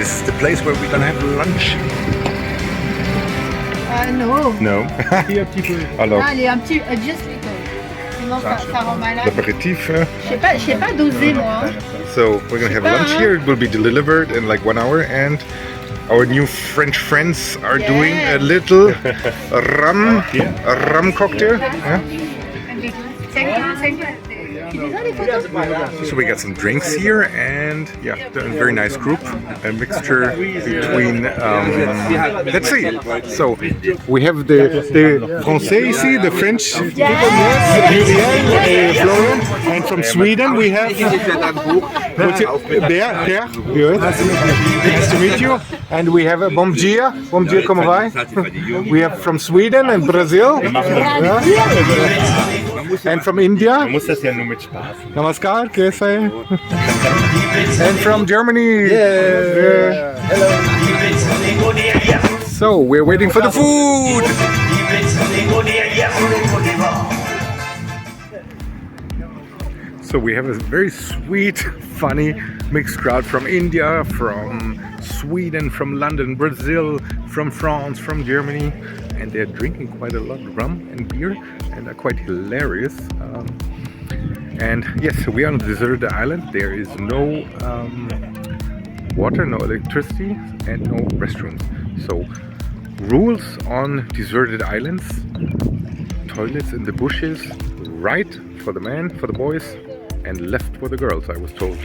this is the place where we're gonna have lunch. No. No. Alors, Allez, un petit, just little. Sinon, ça rend malade. l'apéritif. Je sais pas doser, moi. So we're gonna have lunch here. It will be delivered in like 1 hour, and our new French friends are doing a little rum cocktail. Yeah? Thank you. So we got some drinks here, and yeah, a very nice group, a mixture between, let's see, so we have the Français ici, the French people, yes, Florian, and from Sweden we have Pierre, nice to meet you, and we have bom dia, como vai? We have from Sweden and Brazil, and from India. Namaskar, kaise? And from Germany. Yeah. Hello. So we're waiting for the food. So we have a very sweet, funny mixed crowd from India, from Sweden, from London, Brazil, from France, from Germany, and they're drinking quite a lot of rum and beer, and are quite hilarious. And yes, we are on a deserted island. There is no water, no electricity, and no restaurants. So rules on deserted islands: toilets in the bushes, right for the men, for the boys, and left for the girls, I was told.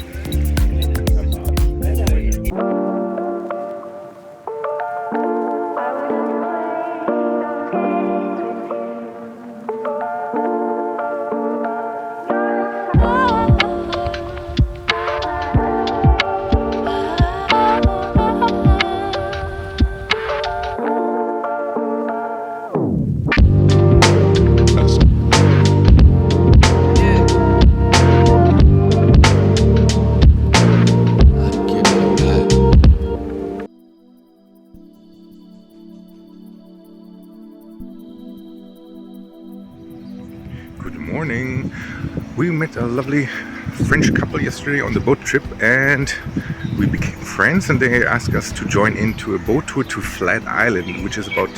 Morning. We met a lovely French couple yesterday on the boat trip, and we became friends, and they asked us to join into a boat tour to Flat Island, which is about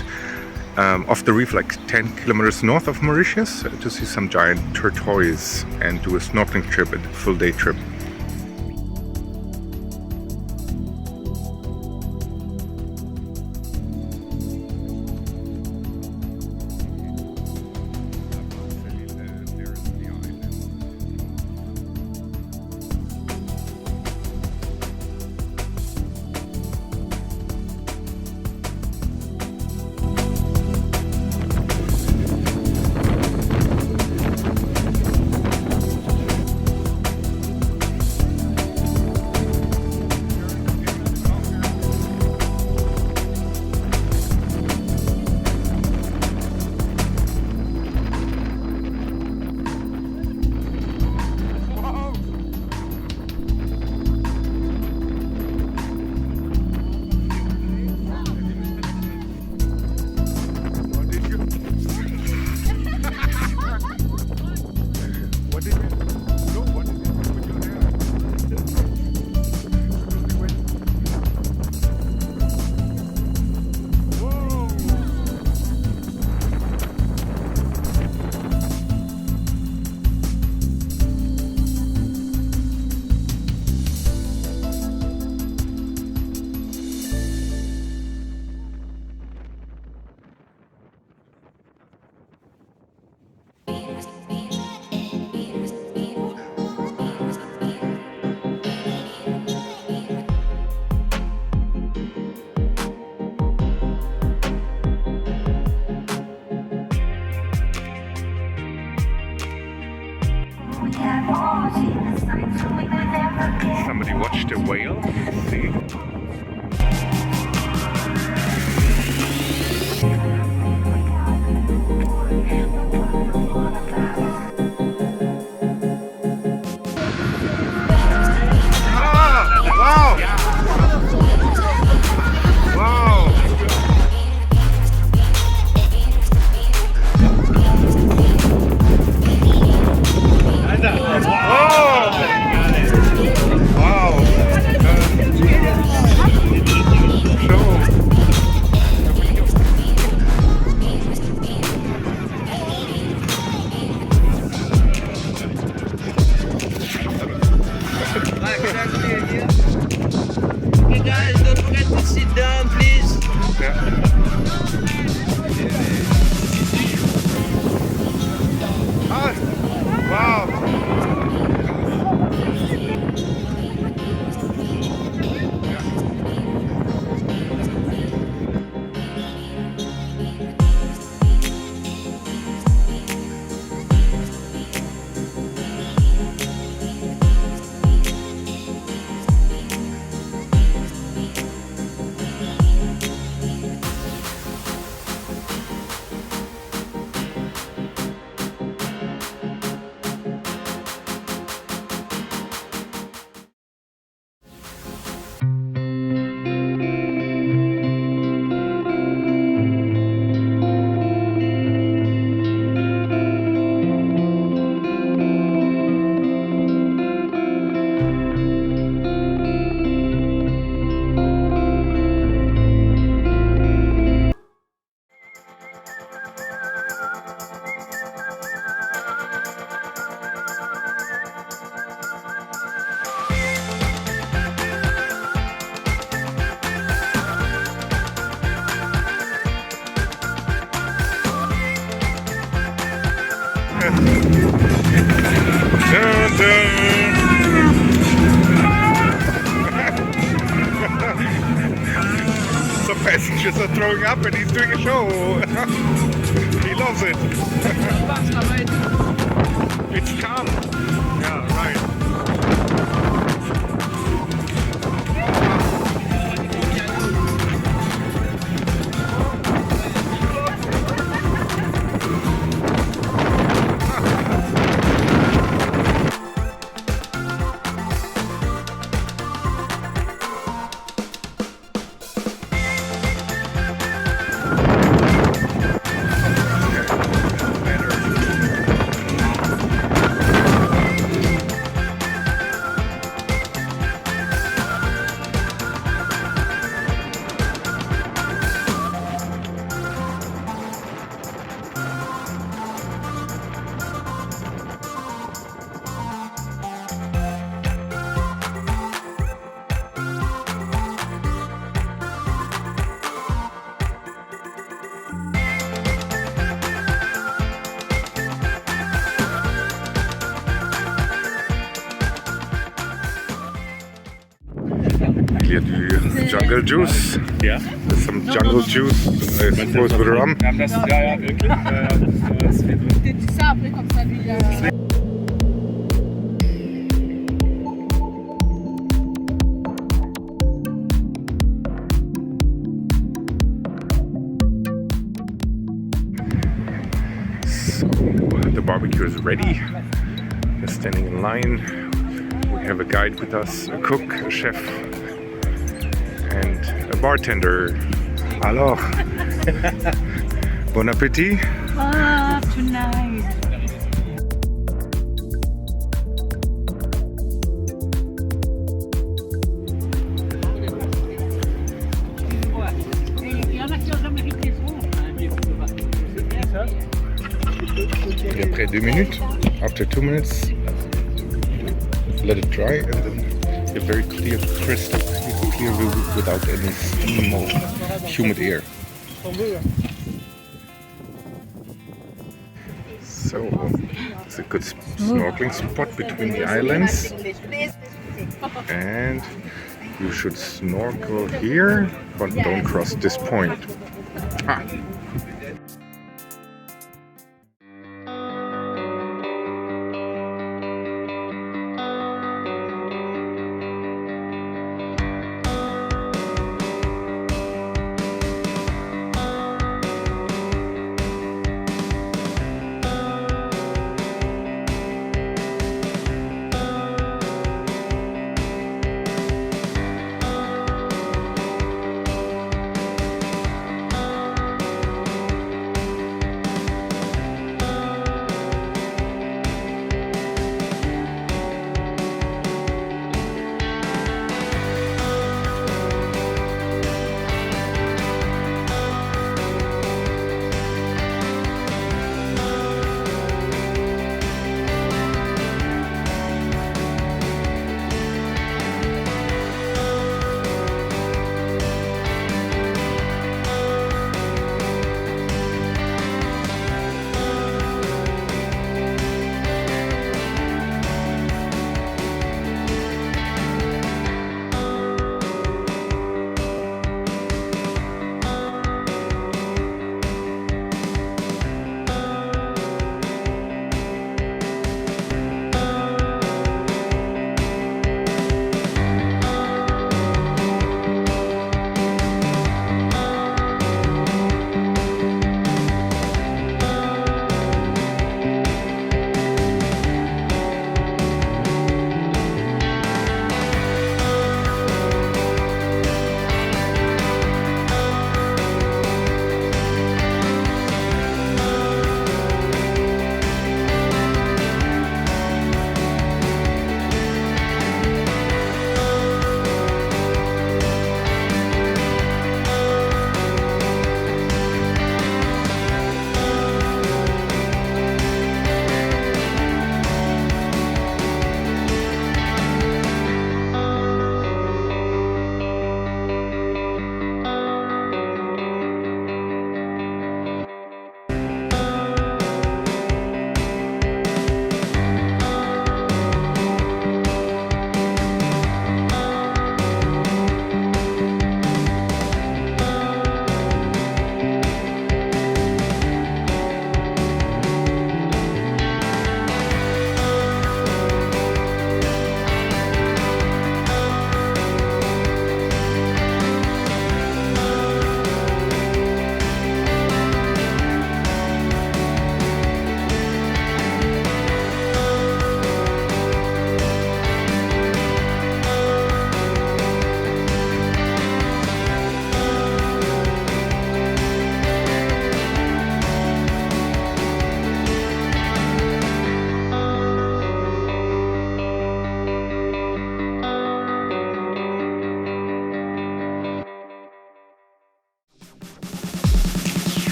off the reef, like 10 kilometers north of Mauritius, to see some giant tortoise and do a snorkeling trip, a full day trip. Somebody watched a whale. See? Hey guys, don't forget to sit down, please. Ah, wow. Dun, dun. Some passengers are throwing up and he's doing a show. He loves it. It's calm. Yeah, right. Hier die Jungle Juice. Ja. There's some jungle juice, I suppose, with rum. Wir haben das, ja, wirklich. Das wird C'est ça, après, comme ça, lui, So the barbecue is ready. We're standing in line. We have a guide with us, a cook, a chef, and a bartender. Hello. Bon appetit. Ah, tonight. Et après 2 minutes, after 2 minutes, let it dry and then a very clear, crystal clear without any steam or humid air. So it's a good snorkeling spot between the islands, and you should snorkel here, but don't cross this point. Ah.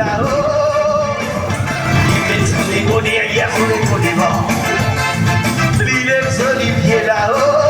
là-haut. Les mots derrière sont les mots du vent. Les oliviers là-haut.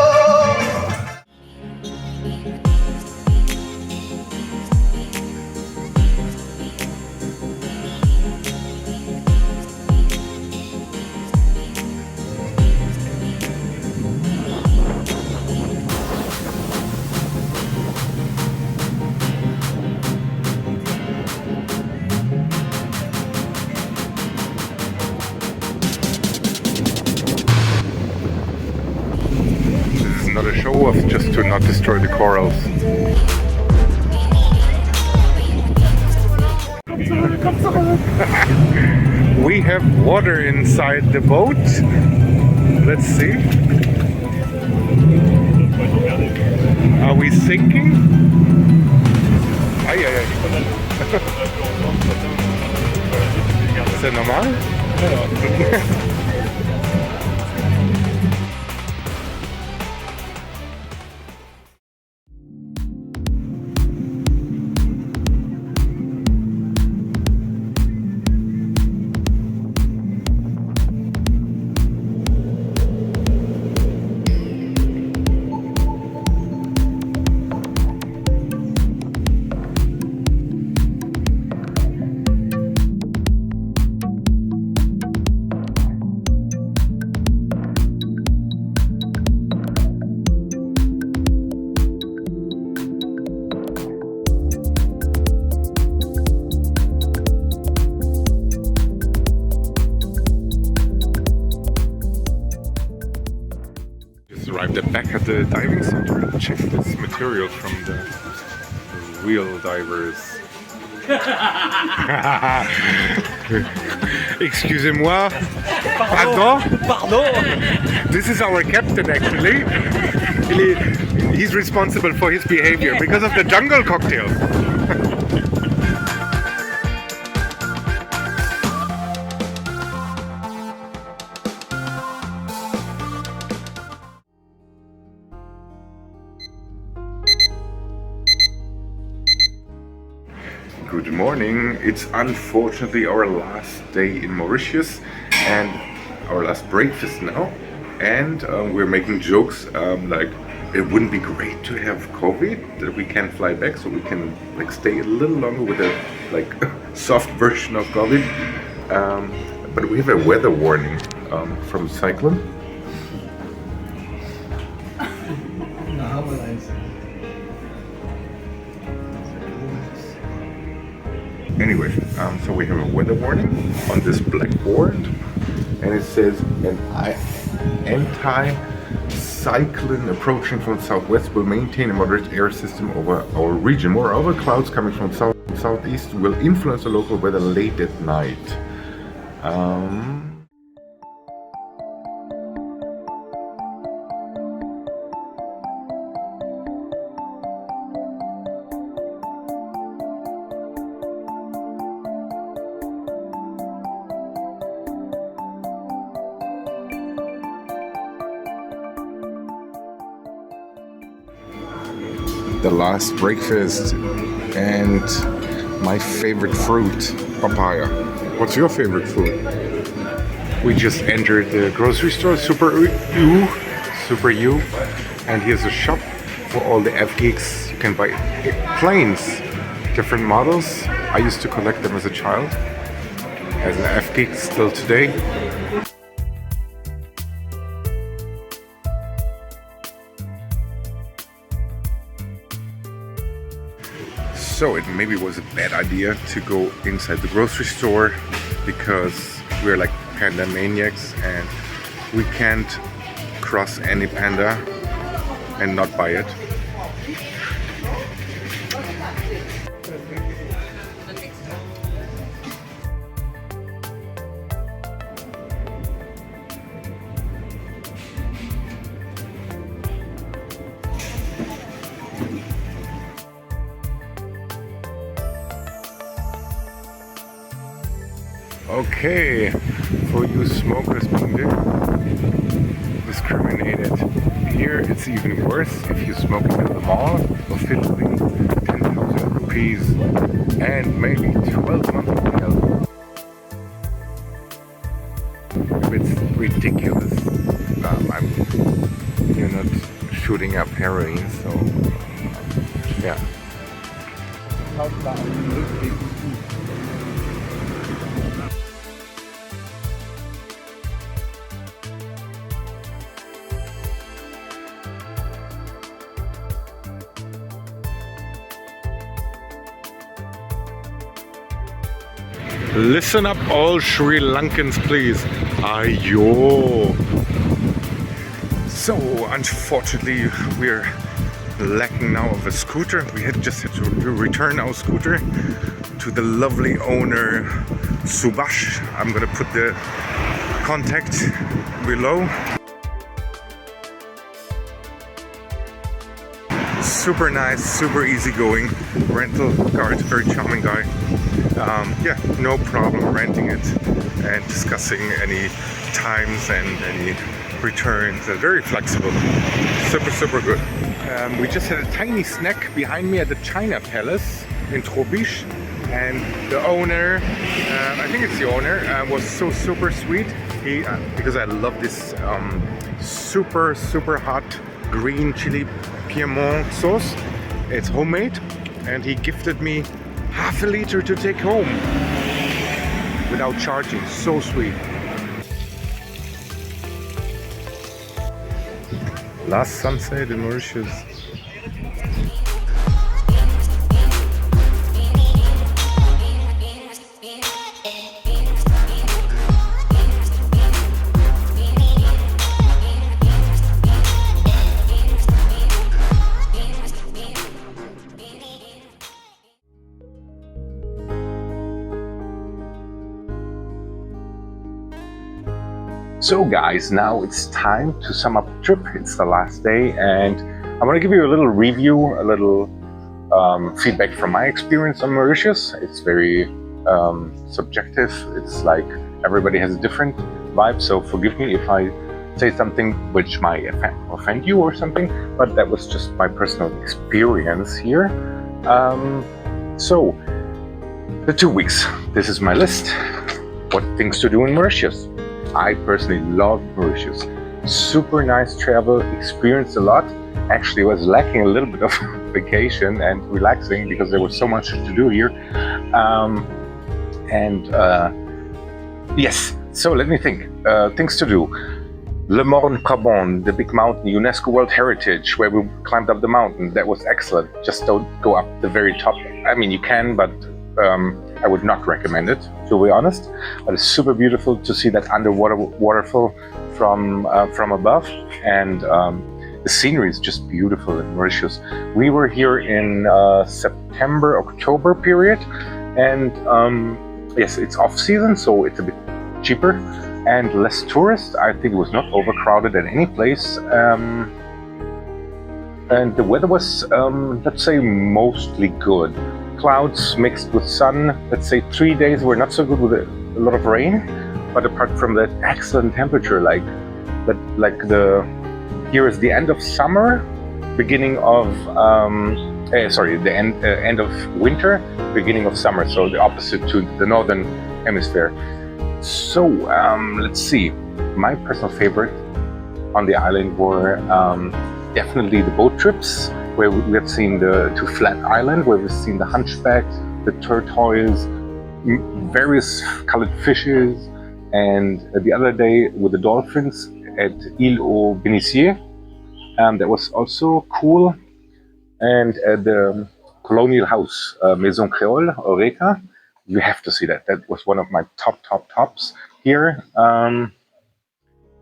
Not a show off, just to not destroy the corals. We have water inside the boat. Let's see. Are we sinking? Aïe aïe aïe. C'est normal? Arrived back at the diving center and checked this material from the real divers. Excusez-moi. Pardon? Pardon. This is our captain actually. He's responsible for his behavior because of the jungle cocktail. Good morning. It's unfortunately our last day in Mauritius and our last breakfast now. And we're making jokes like it wouldn't be great to have COVID, that we can't fly back, so we can like stay a little longer with a like soft version of COVID. But we have a weather warning from cyclone. Anyway, so we have a weather warning on this blackboard, and it says an anti-cyclone approaching from southwest will maintain a moderate air system over our region. Moreover, clouds coming from southeast will influence the local weather late at night. The last breakfast and my favorite fruit, papaya. What's your favorite fruit? We just entered the grocery store, Super U, and here's a shop for all the F-Geeks. You can buy planes, different models. I used to collect them as a child, as an F-Geek still today. So it maybe was a bad idea to go inside the grocery store because we're like panda maniacs and we can't cross any panda and not buy it. Okay, for you smokers being discriminated, here it's even worse. If you smoke in the mall, officially 10,000 rupees. rupees and maybe 12 months of hell. It's ridiculous. You're not shooting up heroin, so yeah. Listen up, all Sri Lankans, please. Ayo. So, unfortunately, we're lacking now of a scooter. We had just had to return our scooter to the lovely owner, Subash. I'm gonna put the contact below. Super nice, super easygoing rental car. It's a very charming guy. Yeah, no problem renting it and discussing any times and any returns. They're very flexible. Super good. We just had a tiny snack behind me at the China Palace in Trobisch, and the owner, I think it's the owner, was so super sweet. He, because I love this super hot green chili Piedmont sauce. It's homemade, and he gifted me half a liter to take home without charging. So sweet. Last sunset in Mauritius. So guys, now it's time to sum up the trip. It's the last day, and I want to give you a little review, a little feedback from my experience on Mauritius. It's very subjective. It's like everybody has a different vibe, so forgive me if I say something which might offend you or something, but that was just my personal experience here. So, the 2 weeks. This is my list. What things to do in Mauritius. I personally love Mauritius. Super nice travel, experienced a lot. Actually, was lacking a little bit of vacation and relaxing because there was so much to do here. Yes, so let me think. Things to do. Le Morne Prabon, the big mountain, UNESCO World Heritage, where we climbed up the mountain. That was excellent. Just don't go up the very top. I mean, you can, but I would not recommend it, to be honest. But it's super beautiful to see that underwater waterfall from above, and the scenery is just beautiful in Mauritius. We were here in September, October period, and yes, it's off season, so it's a bit cheaper and less tourists. I think it was not overcrowded at any place. And the weather was, let's say, mostly good. Clouds mixed with sun. Let's say 3 days were not so good with a lot of rain, but apart from that, excellent temperature. Here is the end of summer, beginning of the end of winter, beginning of summer. So the opposite to the northern hemisphere. So let's see. My personal favorite on the island were definitely the boat trips, where we have seen the to Flat Island, where we've seen the hunchback, the tortoise, various colored fishes, and the other day with the dolphins at Île aux Bénissiers. That was also cool. And at the colonial house, Maison Créole, Eureka, you have to see that. That was one of my tops here.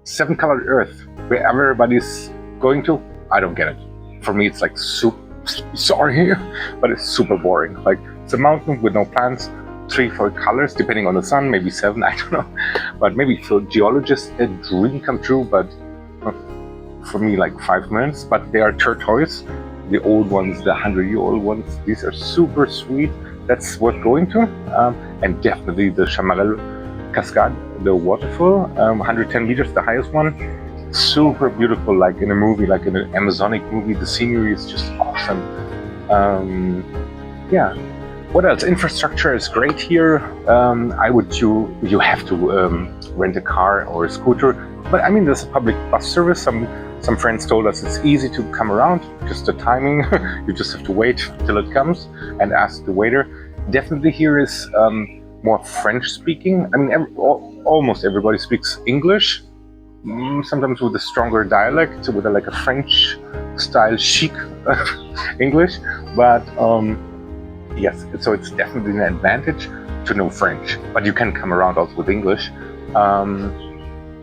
Seven Colored Earth, where everybody's going to. I don't get it. For me, it's like sorry, but it's super boring. Like, it's a mountain with no plants, 3-4 colors, depending on the sun, maybe 7, I don't know. But maybe for geologists, a dream come true, but for me, like 5 minutes. But they are tortoise, the old ones, the 100-year-old ones. These are super sweet. That's worth going to. And definitely the Chamarel Cascade, the waterfall, 110 meters, the highest one. Super beautiful, like in a movie, like in an Amazonic movie. The scenery is just awesome. yeah. What else? Infrastructure is great here. You have to rent a car or a scooter, but I mean there's a public bus service. Some friends told us it's easy to come around. Just the timing, you just have to wait till it comes and ask the waiter. Definitely here is more French speaking. I mean almost everybody speaks English. Sometimes with a stronger dialect, with like a French style chic English, but yes, so it's definitely an advantage to know French, but you can come around also with English.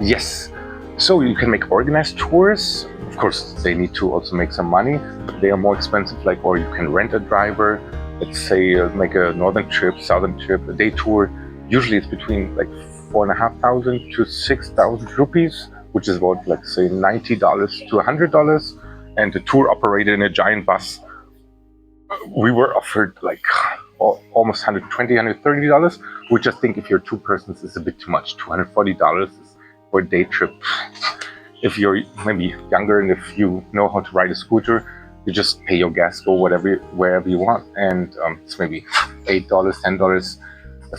Yes, so you can make organized tours. Of course, they need to also make some money, but they are more expensive, or you can rent a driver. Let's say make a northern trip, southern trip, a day tour. Usually it's between 4,500 to 6,000 rupees, which is about say $90 to $100. And the tour operator in a giant bus, we were offered almost $120, $130, which I think if you're two persons is a bit too much. $240 for a day trip. If you're maybe younger and if you know how to ride a scooter, you just pay your gas, go wherever you want, and it's maybe $8, $10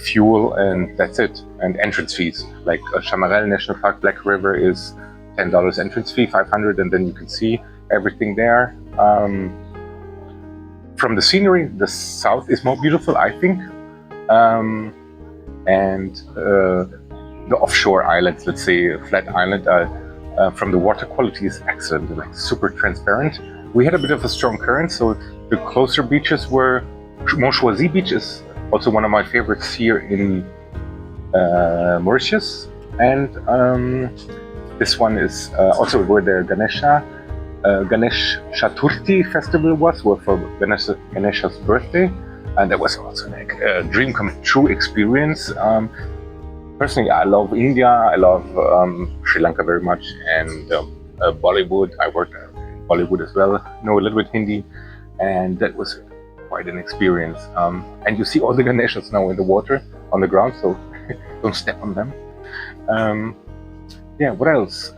fuel, and that's it. And entrance fees, like Chamarel National Park, Black River is $10 entrance fee, $500, and then you can see everything there. From the scenery, the south is more beautiful, I think, and the offshore islands, let's say Flat Island, from the water quality is excellent, super transparent. We had a bit of a strong current, so the closer beaches were Montchoisy Beach is also one of my favorites here in Mauritius, and this one is also where the Ganesh Chaturthi festival was, for Ganesha's birthday, and that was also a dream come true experience. Personally, I love India, I love Sri Lanka very much, and Bollywood. I worked in Bollywood as well, know a little bit Hindi, and that was quite an experience. And you see all the Ganeshas now in the water, on the ground, so don't step on them. Yeah, what else?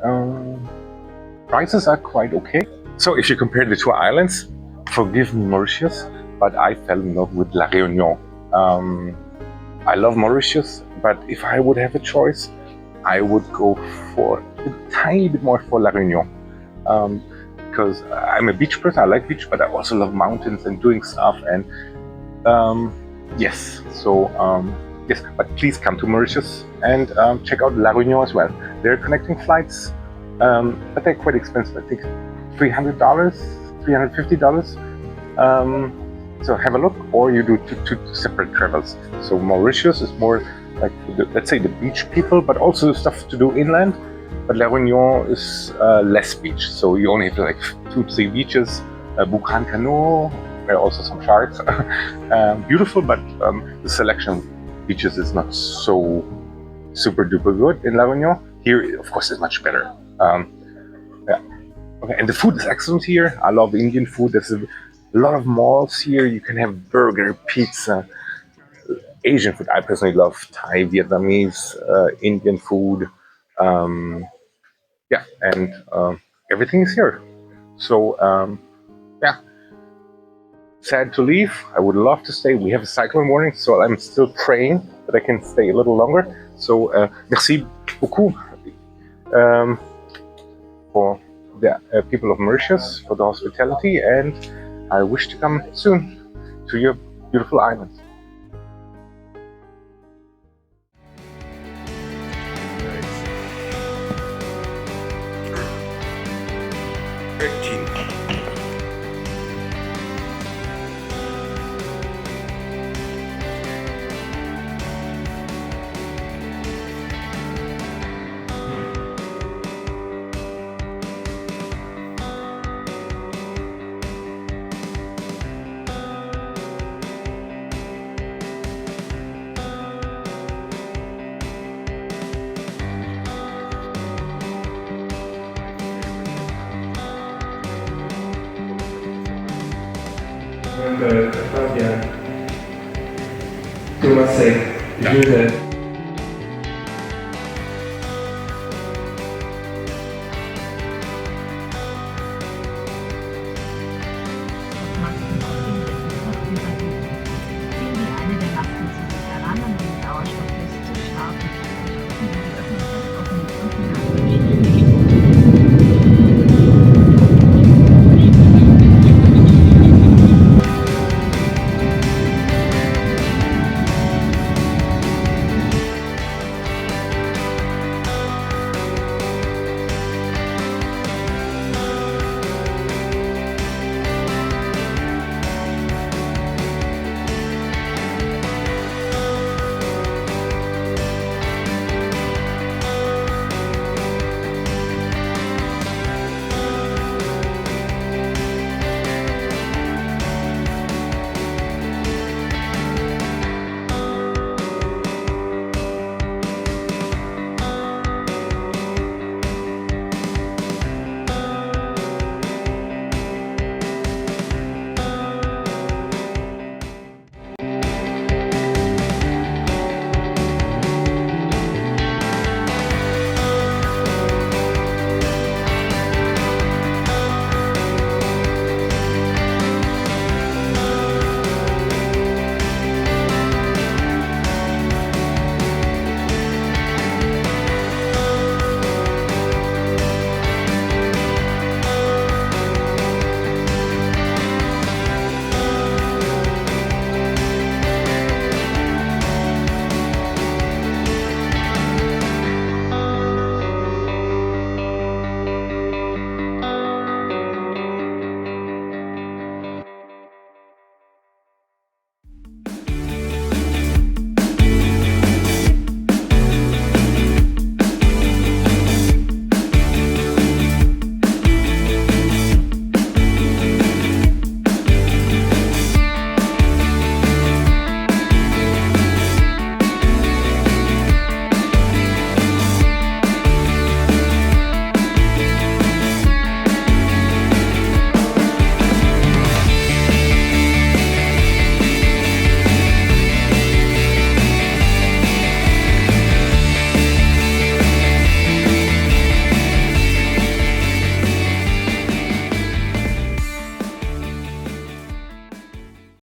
Prices are quite okay. So if you compare the two islands, forgive me Mauritius, but I fell in love with La Réunion. I love Mauritius, but if I would have a choice, I would go for a tiny bit more for La Réunion. Because I'm a beach person, I like beach, but I also love mountains and doing stuff. And yes, but please come to Mauritius and check out La Réunion as well. There are connecting flights, but they're quite expensive. I think $300, $350. So have a look, or you do two separate travels. So Mauritius is more like, let's say, the beach people, but also stuff to do inland. But La Réunion is less beach, so you only have 2-3 beaches. Boucan Cano, where also some sharks. Beautiful, but the selection of beaches is not so super duper good in La Réunion. Here, of course, is much better. Yeah. Okay, and the food is excellent here. I love Indian food. There's a lot of malls here. You can have burger, pizza, Asian food. I personally love Thai, Vietnamese, Indian food. Yeah, and everything is here. So yeah, sad to leave. I would love to stay. We have a cyclone warning, so I'm still praying that I can stay a little longer. So merci beaucoup for the people of Mauritius, for the hospitality, and I wish to come soon to your beautiful island. Remember, Claudia, tu m'as